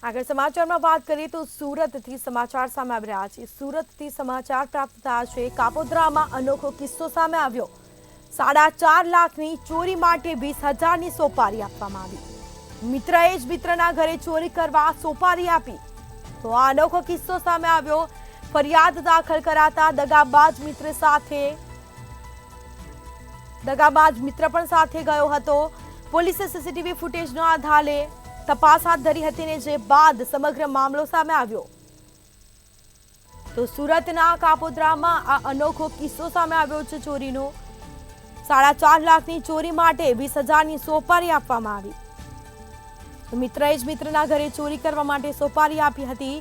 આગળ સમાચારમાં વાત કરીએ તો સુરતથી સમાચાર સામે આવી રહ્યા છે। સુરતથી સમાચાર પ્રાપ્ત થયા છે। કાપોદ્રામાં અનોખો કિસ્સો સામે આવ્યો। 4.5 લાખની ચોરી માટે 20,000ની સોપારી આપવામાં આવી। મિત્રએ જ મિત્રના ઘરે ચોરી કરવા સોપારી આપી તો આ અનોખો કિસ્સો સામે આવ્યો। ફરિયાદ દાખલ કરાતા દગાબાજ મિત્ર પણ સાથે ગયો હતો। પોલીસે સીસીટીવી ફૂટેજના આધારે તપાસ હાથ ધરી હતી ને જે બાદ સમગ્ર મામલો સામે આવ્યો। તો સુરતના કાપોદ્રામાં આ અનોખો કિસ્સો સામે આવ્યો છે ચોરીનો। 4.5 લાખની ચોરી માટે 20,000ની સોપારી આપવામાં આવી। તો મિત્રએ જ મિત્રના ઘરે ચોરી કરવા માટે સોપારી આપી હતી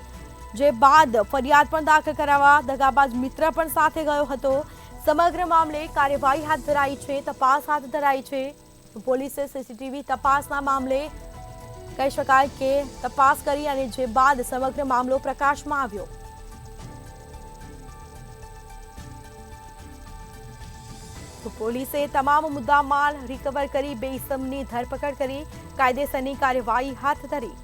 જે બાદ ફરિયાદ પણ દાખલ કરાવવા દગાબાજ મિત્ર પણ સાથે ગયો હતો। સમગ્ર મામલે કાર્યવાહી હાથ ધરાઈ છે, તપાસ હાથ ધરાઈ છે। પોલીસે સીસીટીવી તપાસના મામલે કહી શકાય કે તપાસ કરી અને જે બાદ સમગ્ર મામલો પ્રકાશમાં આવ્યો। તો પોલીસે તમામ મુદ્દામાલ રિકવર કરી 2 ઇસમની ધરપકડ કરી કાયદેસરની કાર્યવાહી હાથ ધરી।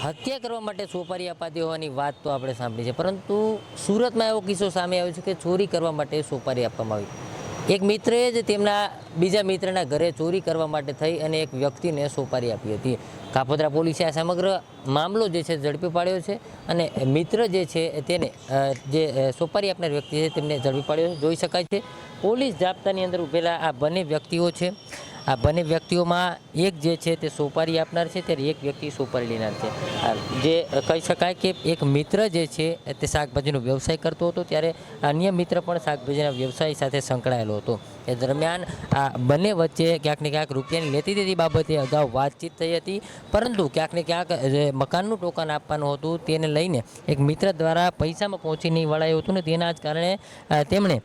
હત્યા કરવા માટે સોપારી અપાતી હોવાની વાત તો આપણે સાંભળી છે, પરંતુ સુરતમાં એવો કિસ્સો સામે આવ્યો છે કે ચોરી કરવા માટે સોપારી આપવામાં આવી। એક મિત્રએ જ તેમના બીજા મિત્રના ઘરે ચોરી કરવા માટે થઈ અને એક વ્યક્તિને સોપારી આપી હતી। કાપોદ્રા પોલીસે આ સમગ્ર મામલો જે છે ઝડપી પાડ્યો છે અને મિત્ર જે છે તેને જે સોપારી આપનાર વ્યક્તિ છે તેમને ઝડપી પાડ્યો જોઈ શકાય છે। પોલીસ જાપ્તાની અંદર ઉભેલા આ બંને વ્યક્તિઓ છે। આ બંને વ્યક્તિઓમાં એક જે છે તે સોપારી આપનાર છે ત્યારે એક વ્યક્તિ સોપારી લેનાર છે। જે કહી શકાય કે એક મિત્ર જે છે તે શાકભાજીનો વ્યવસાય કરતો હતો ત્યારે અન્ય મિત્ર પણ શાકભાજીના વ્યવસાય સાથે સંકળાયેલો હતો। એ દરમિયાન આ બંને વચ્ચે ક્યાંક ને ક્યાંક રૂપિયાની લેતી દેતી બાબતે અગાઉ વાતચીત થઈ હતી, પરંતુ ક્યાંક ને ક્યાંક જે મકાનનું ટોકન આપવાનું હતું તેને લઈને એક મિત્ર દ્વારા પૈસામાં પહોંચી નહીં વળાયું હતું ને તેના જ કારણે તેમણે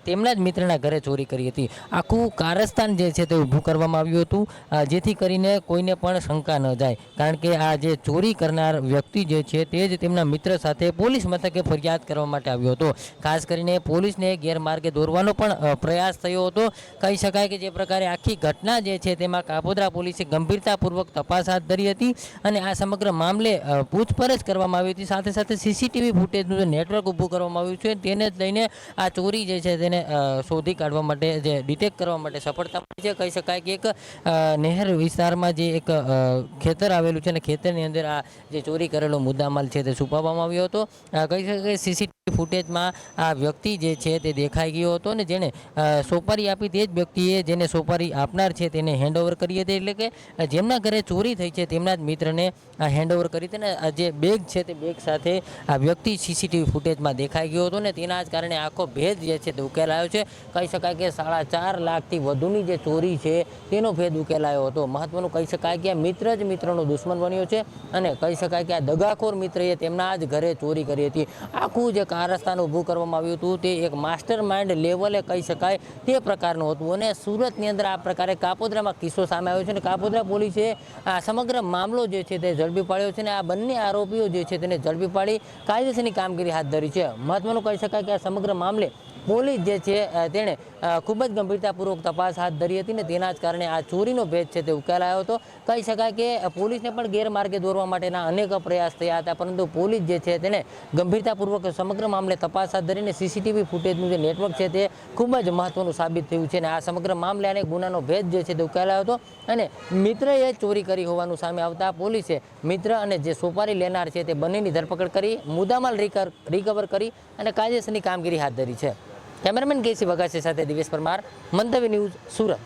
તેમના જ મિત્રના ઘરે ચોરી કરી હતી। આખું કારસ્તાન જે છે તે ઊભું કરવામાં આવ્યું હતું જેથી કરીને કોઈને પણ શંકા ન જાય, કારણ કે આ જે ચોરી કરનાર વ્યક્તિ જે છે તે જ તેમના મિત્ર સાથે પોલીસ મથકે ફરિયાદ કરવા માટે આવ્યો હતો। ખાસ કરીને પોલીસને ગેરમાર્ગે દોરવાનો પણ પ્રયાસ થયો હતો। કહી શકાય કે જે પ્રકારે આખી ઘટના જે છે તેમાં કાપોદ્રા પોલીસે ગંભીરતાપૂર્વક તપાસ હાથ ધરી હતી અને આ સમગ્ર મામલે પૂછપરછ કરવામાં આવી હતી। સાથે સાથે સીસીટીવી ફૂટેજનું જે નેટવર્ક ઊભું કરવામાં આવ્યું છે તેને જ લઈને આ ચોરી જે છે તેને શોધી કાઢવા માટે જે ડિટેક્ટ કરવા માટે સફળતા મળી છે। કહી શકાય કે એક નહેર વિસ્તારમાં જે એક ખેતર આવેલું છે અને ખેતરની અંદર આ જે ચોરી કરેલો મુદ્દામાલ છે તે છુપાવવામાં આવ્યો હતો। કહી શકાય કે સીસીટીવી ફૂટેજમાં આ વ્યક્તિ જે છે તે દેખાઈ ગયો હતો અને જેને સોપારી આપી તે જ વ્યક્તિએ જેને સોપારી આપનાર છે તેને હેન્ડઓવર કરી હતી, એટલે કે જેમના ઘરે ચોરી થઈ છે તેમના જ મિત્રને હેન્ડઓવર કરી હતી। અને જે બેગ છે તે બેગ સાથે આ વ્યક્તિ સીસીટીવી ફૂટેજમાં દેખાઈ ગયો હતો ને તેના જ કારણે આખો ભેદ જે છે તે ઉકેલાયો છે। કહી શકાય કે 4.5 લાખથી વધુની જે ચોરી છે તેનો ભેદ ઉકેલાયો હતો। મહત્વનું કહી શકાય કે આ મિત્ર જ મિત્રનો દુશ્મન બન્યો છે અને કહી શકાય કે આ દગાખોર મિત્રએ તેમના જ ઘરે ચોરી કરી હતી। આખું જે કારસ્તાન ઊભું કરવામાં આવ્યું હતું તે એક માસ્ટર માઇન્ડ લેવલે કહી શકાય તે પ્રકારનું હતું અને સુરતની અંદર આ પ્રકારે કાપોદ્રામાં કિસ્સો સામે આવ્યો છે અને કાપોદ્રા પોલીસે આ સમગ્ર મામલો જે છે તે ઝડપી પાડ્યો છે અને આ બંને આરોપીઓ જે છે તેને ઝડપી પાડી કાયદેસરની કામગીરી હાથ ધરી છે। મહત્વનું કહી શકાય કે આ સમગ્ર મામલે પોલીસ જે છે તેણે ખૂબ જ ગંભીરતાપૂર્વક તપાસ હાથ ધરી હતી ને તેના જ કારણે આ ચોરીનો ભેદ છે તે ઉકેલાયો હતો। કહી શકાય કે પોલીસને પણ ગેરમાર્ગે દોરવા માટેના અનેક પ્રયાસ થયા હતા, પરંતુ પોલીસ જે છે તેને ગંભીરતાપૂર્વક સમગ્ર મામલે તપાસ હાથ ધરીને સીસીટીવી ફૂટેજનું જે નેટવર્ક છે તે ખૂબ જ મહત્વનું સાબિત થયું છે અને આ સમગ્ર મામલે અનેક ગુનાનો ભેદ જે છે તે ઉકેલાયો હતો અને મિત્રએ ચોરી કરી હોવાનું સામે આવતા પોલીસે મિત્ર અને જે સોપારી લેનાર છે તે બંનેની ધરપકડ કરી મુદ્દામાલ રિકવર કરી અને કાયદેસરની કામગીરી હાથ ધરી છે। કેમેરામેન કેસી વઘાસી સાથે દિવેશ પરમાર, મંતવ્ય ન્યૂઝ, સુરત।